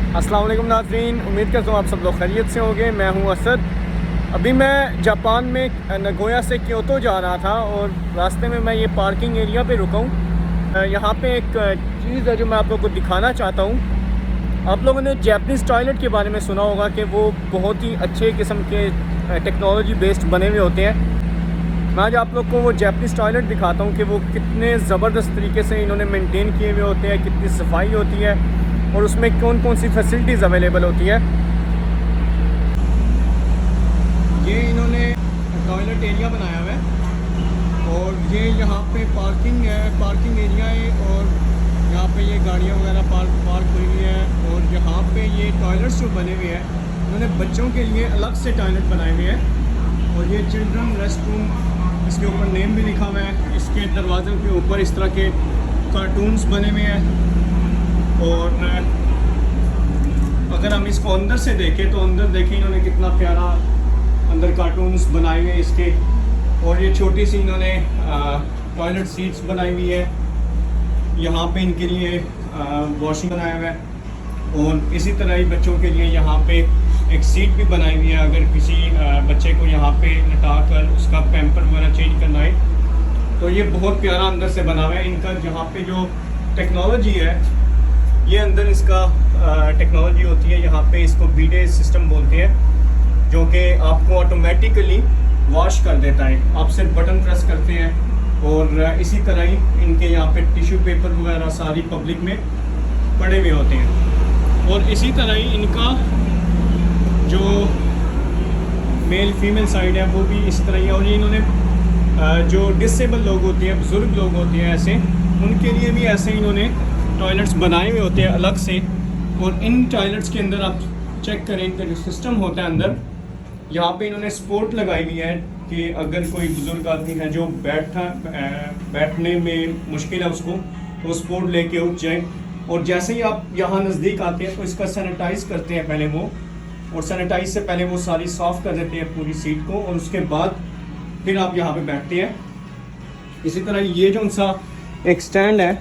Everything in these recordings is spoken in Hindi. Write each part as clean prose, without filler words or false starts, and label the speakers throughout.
Speaker 1: अस्सलाम वालेकुम नाज़रीन, उम्मीद करता हूँ आप सब लोग खैरियत से होंगे। मैं हूँ असद। अभी मैं जापान में नगोया से क्योतो जा रहा था और रास्ते में मैं ये पार्किंग एरिया पे रुका हूँ। यहाँ पे एक चीज़ है जो मैं आप लोगों को दिखाना चाहता हूँ। आप लोगों ने जापानीज़ टॉयलेट के बारे में सुना होगा कि वो बहुत ही अच्छे किस्म के टेक्नोलॉजी बेस्ड बने हुए होते हैं। मैं आज आप लोग को वो जापानीज़ टॉयलेट दिखाता हूँ कि वो कितने ज़बरदस्त तरीके से इन्होंने मेंटेन किए हुए होते हैं, कितनी सफाई होती है और उसमें कौन कौन सी फैसिलिटीज़ अवेलेबल होती है। ये इन्होंने टॉयलेट एरिया बनाया हुआ है और ये यहाँ पे पार्किंग है, पार्किंग एरिया है और यहाँ पे ये गाड़ियाँ वगैरह पार्क हुई हुई है। और यहाँ पे ये टॉयलेट्स जो बने हुए हैं उन्होंने बच्चों के लिए अलग से टॉयलेट बनाए हुए हैं। और ये चिल्ड्रन रेस्ट रूम, इसके ऊपर नेम भी लिखा हुआ है। इसके दरवाज़ों के ऊपर इस तरह के कार्टून्स बने हुए हैं। और अगर हम इसको अंदर से देखें तो अंदर देखें इन्होंने कितना प्यारा अंदर कार्टून्स बनाए हुए हैं इसके। और ये छोटी सी इन्होंने टॉयलेट सीट्स बनाई हुई है। यहाँ पे इनके लिए वॉशिंग बनाया हुआ है। और इसी तरह ही बच्चों के लिए यहाँ पे एक सीट भी बनाई हुई है। अगर किसी बच्चे को यहाँ पे लटा कर उसका पैम्पर वगैरह चेंज करना है तो ये बहुत प्यारा अंदर से बना हुआ है। इनका यहाँ पे जो टेक्नोलॉजी है, ये अंदर इसका टेक्नोलॉजी होती है। यहाँ पे इसको बीडे सिस्टम बोलते हैं, जो कि आपको ऑटोमेटिकली वॉश कर देता है। आप सिर्फ बटन प्रेस करते हैं। और इसी तरह ही इनके यहाँ पे टिश्यू पेपर वगैरह सारी पब्लिक में पड़े हुए होते हैं। और इसी तरह ही इनका जो मेल फीमेल साइड है वो भी इस तरह ही है। और ये इन्होंने जो डिसेबल लोग होते हैं, बुज़ुर्ग लोग होते हैं ऐसे, उनके लिए भी ऐसे इन्होंने टॉयलेट्स बनाए हुए होते हैं अलग से। और इन टॉयलेट्स के अंदर आप चेक करें, इनका जो सिस्टम होता है अंदर, यहाँ पे इन्होंने सपोर्ट लगाई हुई है कि अगर कोई बुज़ुर्ग आदमी है जो बैठने में मुश्किल है उसको, तो सपोर्ट लेके उठ जाए। और जैसे ही आप यहाँ नज़दीक आते हैं तो इसका सैनिटाइज़ करते हैं पहले वो, और सैनिटाइज से पहले वो सारी साफ़ कर देते हैं पूरी सीट को, और उसके बाद फिर आप यहाँ पे बैठते हैं। इसी तरह ये जो सा एक स्टैंड है,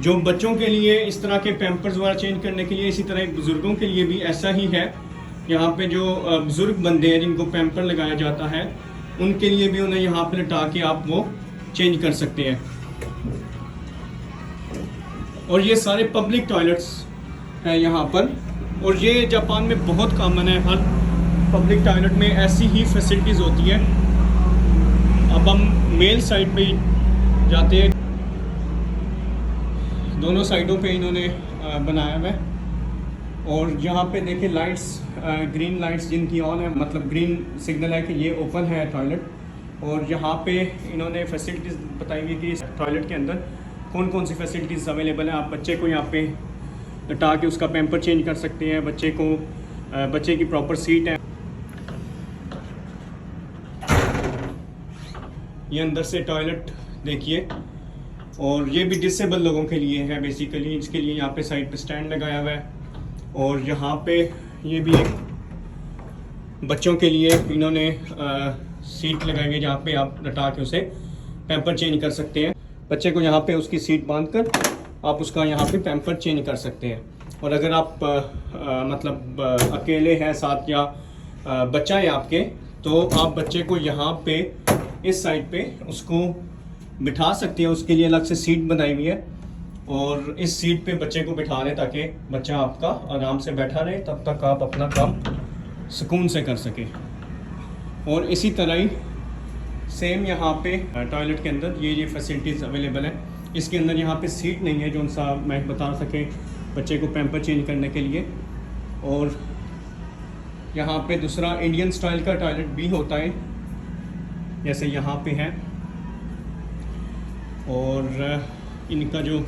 Speaker 1: जो बच्चों के लिए इस तरह के पैम्पर्स वगैरह चेंज करने के लिए, इसी तरह बुज़ुर्गों के लिए भी ऐसा ही है। यहाँ पे जो बुज़ुर्ग बंदे हैं जिनको पैम्पर लगाया जाता है, उनके लिए भी उन्हें यहाँ पे लटा के आप वो चेंज कर सकते हैं। और ये सारे पब्लिक टॉयलेट्स हैं यहाँ पर, और ये जापान में बहुत कॉमन है। हर पब्लिक टॉयलेट में ऐसी ही फैसिलिटीज़ होती है। अब हम मेल साइड पे जाते हैं। दोनों साइडों पे इन्होंने बनाया हुआ है। और यहाँ पे देखिए लाइट्स, ग्रीन लाइट्स जिनकी ऑन है, मतलब ग्रीन सिग्नल है कि ये ओपन है टॉयलेट। और यहाँ पे इन्होंने फैसिलिटीज़ बताई हुई कि इस टॉयलेट के अंदर कौन कौन सी फैसिलिटीज़ अवेलेबल हैं। आप बच्चे को यहाँ पे लटा के उसका पैम्पर चेंज कर सकते हैं। बच्चे की प्रॉपर सीट है। ये अंदर से टॉयलेट देखिए, और ये भी डिसेबल लोगों के लिए है बेसिकली। इसके लिए यहाँ पे साइड पे स्टैंड लगाया हुआ है। और यहाँ पे ये भी एक बच्चों के लिए इन्होंने सीट लगाई है, जहाँ पे आप लटा के उसे पैम्पर चेंज कर सकते हैं। बच्चे को यहाँ पे उसकी सीट बांधकर आप उसका यहाँ पे पैम्पर चेंज कर सकते हैं। और अगर आप मतलब अकेले हैं साथ, या बच्चा है आपके, तो आप बच्चे को यहाँ पे इस साइड पे उसको बिठा सकते हैं। उसके लिए अलग से सीट बनाई हुई है, और इस सीट पे बच्चे को बिठा दें ताकि बच्चा आपका आराम से बैठा रहे, तब तक आप अपना काम सुकून से कर सकें। और इसी तरह ही सेम यहाँ पे टॉयलेट के अंदर ये फैसिलिटीज़ अवेलेबल है। इसके अंदर यहाँ पे सीट नहीं है जो सा मैं बता सके बच्चे को पैम्पर चेंज करने के लिए। और यहाँ पे दूसरा इंडियन स्टाइल का टॉयलेट भी होता है, जैसे यहाँ पे है। और इनका जो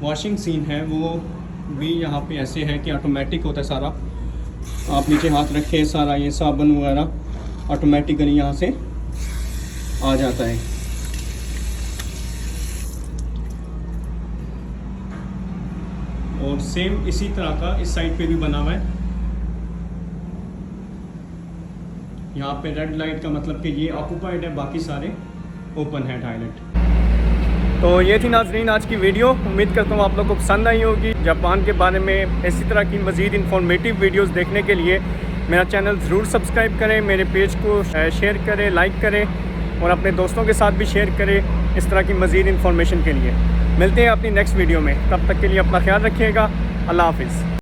Speaker 1: वॉशिंग सीन है वो भी यहाँ पे ऐसे है कि ऑटोमेटिक होता है सारा। आप नीचे हाथ रखें, सारा ये साबुन वगैरह ऑटोमेटिकली यहाँ से आ जाता है। और सेम इसी तरह का इस साइड पे भी बना हुआ है। यहाँ पे रेड लाइट का मतलब कि ये ऑक्यूपाइड है, बाकी सारे ओपन है टॉयलेट। तो ये थी नाजरीन आज की वीडियो। उम्मीद करता हूँ आप लोग को पसंद आई होगी। जापान के बारे में इसी तरह की मज़ीद इन्फॉर्मेटिव वीडियोस देखने के लिए मेरा चैनल ज़रूर सब्सक्राइब करें, मेरे पेज को शेयर करें, लाइक करें और अपने दोस्तों के साथ भी शेयर करें इस तरह की मज़ीद इन्फॉर्मेशन के लिए। मिलते हैं अपनी नेक्स्ट वीडियो में, तब तक के लिए अपना ख्याल रखिएगा। अल्लाह हाफिज़।